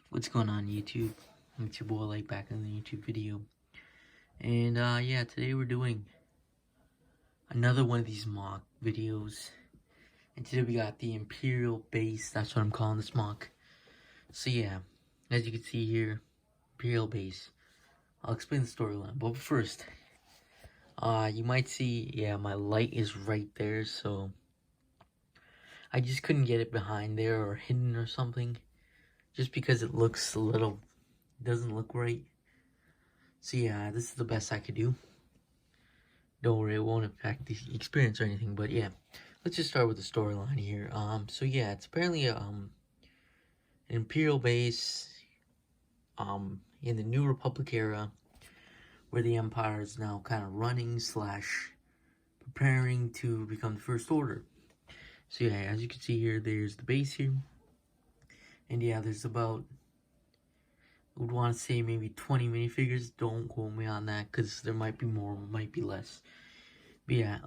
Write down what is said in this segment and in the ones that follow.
What's going on YouTube? It's your boy Like back in the YouTube video. And yeah, today we're doing another one of these mock videos. And today we got the Imperial base, that's what I'm calling this mock. So yeah, as you can see here, Imperial base. I'll explain the storyline. But first, you might see, yeah, my light is right there, so I just couldn't get it behind there or hidden or something. Just because it looks a little, doesn't look right. So yeah, this is the best I could do. Don't worry, it won't affect the experience or anything, but yeah. Let's just start with the storyline here. So yeah, it's apparently an Imperial base, in the New Republic era, where the Empire is now kind of running slash preparing to become the First Order. So yeah, as you can see here, there's the base here. And yeah, there's about, I would want to say maybe 20 minifigures. Don't quote me on that, because there might be more, might be less. But yeah,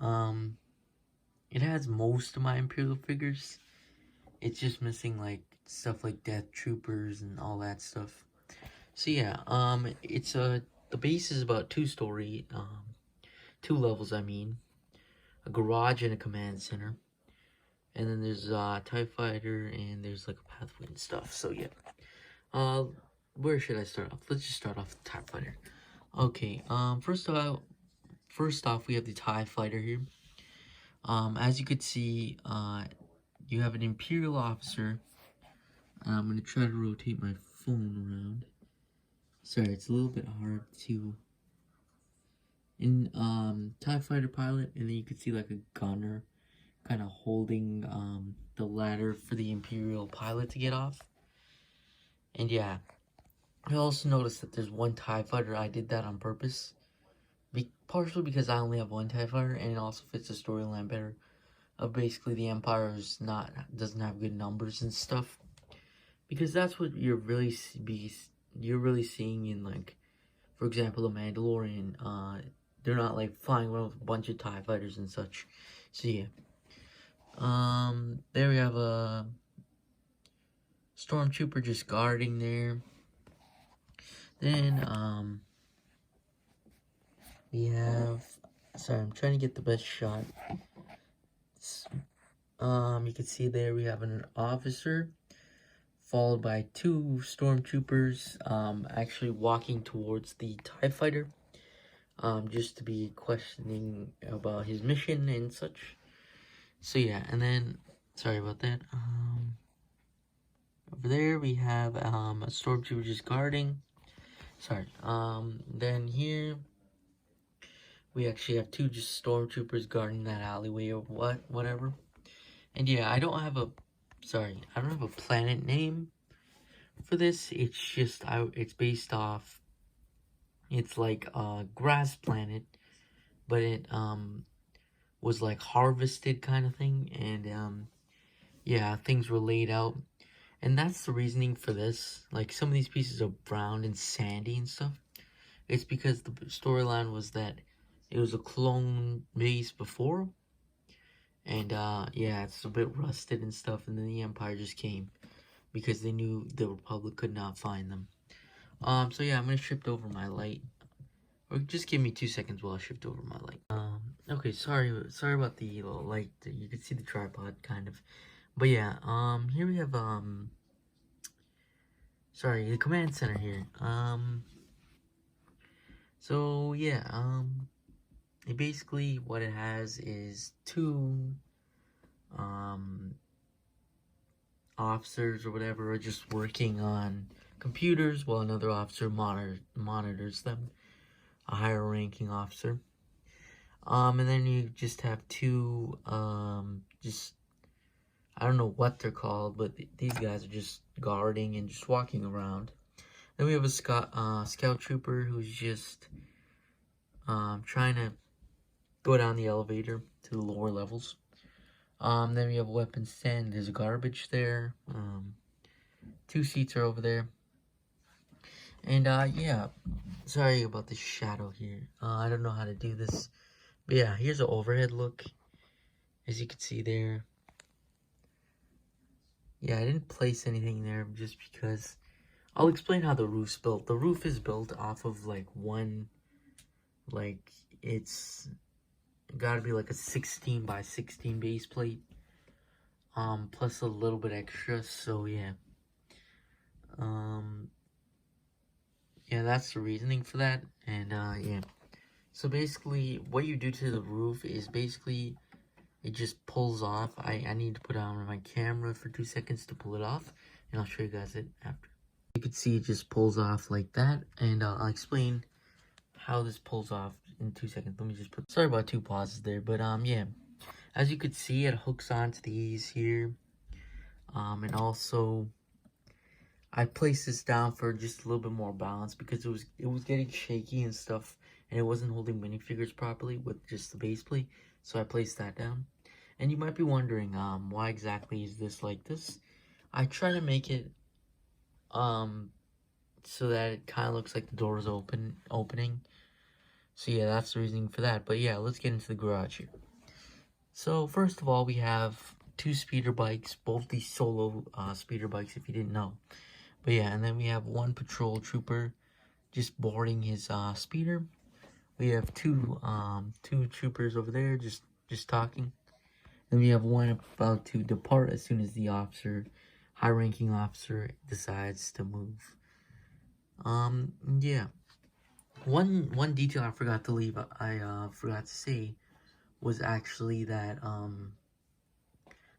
it has most of my Imperial figures. It's just missing like stuff like Death Troopers and all that stuff. So yeah, it's the base is about two-story, 2 levels. I mean, a garage and a command center, and then there's a TIE fighter and there's like a pathway and stuff. So yeah, where should I start off? Let's just start off with the TIE fighter. Okay, first off, we have the TIE fighter here. As you could see, you have an Imperial officer. I'm going to try to rotate my phone around. Sorry, it's a little bit hard to... TIE fighter pilot, and then you can see like a gunner kind of holding the ladder for the Imperial pilot to get off. And yeah, I also noticed that there's one TIE fighter. I did that on purpose. Partially because I only have one TIE fighter, and it also fits the storyline better. Of basically the Empire doesn't have good numbers and stuff, because that's what you're really seeing in, like, for example, the Mandalorian. They're not like flying around with a bunch of TIE fighters and such. So yeah, there we have a stormtrooper just guarding there. Then we have, sorry, I'm trying to get the best shot. You can see there we have an officer, followed by 2 stormtroopers, actually walking towards the TIE fighter, just to be questioning about his mission and such. So yeah, and then, sorry about that, over there we have, a stormtrooper just guarding. Sorry, then here, we actually have 2 just stormtroopers guarding that alleyway or whatever. And yeah, I don't have a planet name for this. It's just, it's based off, it's like a grass planet, but it, was like harvested kind of thing, and, yeah, things were laid out, and that's the reasoning for this. Like, some of these pieces are brown and sandy and stuff. It's because the storyline was that it was a clone base before, and, yeah, it's a bit rusted and stuff, and then the Empire just came, because they knew the Republic could not find them. So yeah, I'm gonna shift over my light. Or just give me 2 seconds while I shift over my light. Okay, sorry about the light. You can see the tripod, kind of. But yeah, here we have, sorry, the command center here. So yeah, basically what it has is 2, officers or whatever are just working on computers while another officer monitors them, a higher ranking officer. And then you just have 2, just, I don't know what they're called, but these guys are just guarding and just walking around. Then we have a scout trooper who's just, trying to go down the elevator to the lower levels. Then we have a weapons stand. There's garbage there. 2 seats are over there. And, yeah, sorry about the shadow here. I don't know how to do this. But yeah, here's an overhead look. As you can see there. Yeah, I didn't place anything there just because I'll explain how the roof's built. The roof is built off of like one, like it's gotta be like a 16 by 16 base plate, plus a little bit extra. So yeah, um, yeah, that's the reasoning for that. And yeah, so basically, what you do to the roof is basically it just pulls off. I need to put on my camera for 2 seconds to pull it off, and I'll show you guys it after. You can see it just pulls off like that, and I'll explain how this pulls off in 2 seconds. Let me just put, sorry about 2 pauses there, but yeah, as you could see, it hooks onto these here, and also I placed this down for just a little bit more balance because it was getting shaky and stuff, and it wasn't holding minifigures properly with just the base plate, so I placed that down. And you might be wondering, why exactly is this like this? I try to make it, so that it kind of looks like the door is opening. So yeah, that's the reasoning for that. But yeah, let's get into the garage here. So first of all, we have 2 speeder bikes, both these solo speeder bikes, if you didn't know. But yeah, and then we have 1 patrol trooper just boarding his speeder. We have two troopers over there just talking. Then we have 1 about to depart as soon as the officer, high-ranking officer, decides to move. Yeah. One detail I forgot to leave, I forgot to say, was actually that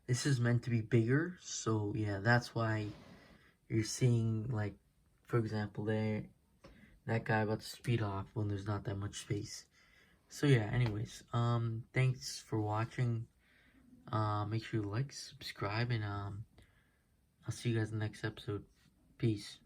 this is meant to be bigger. So yeah, that's why you're seeing, like, for example, there, that guy about to speed off when there's not that much space. So yeah, anyways, thanks for watching. Make sure you like, subscribe, and I'll see you guys in the next episode. Peace.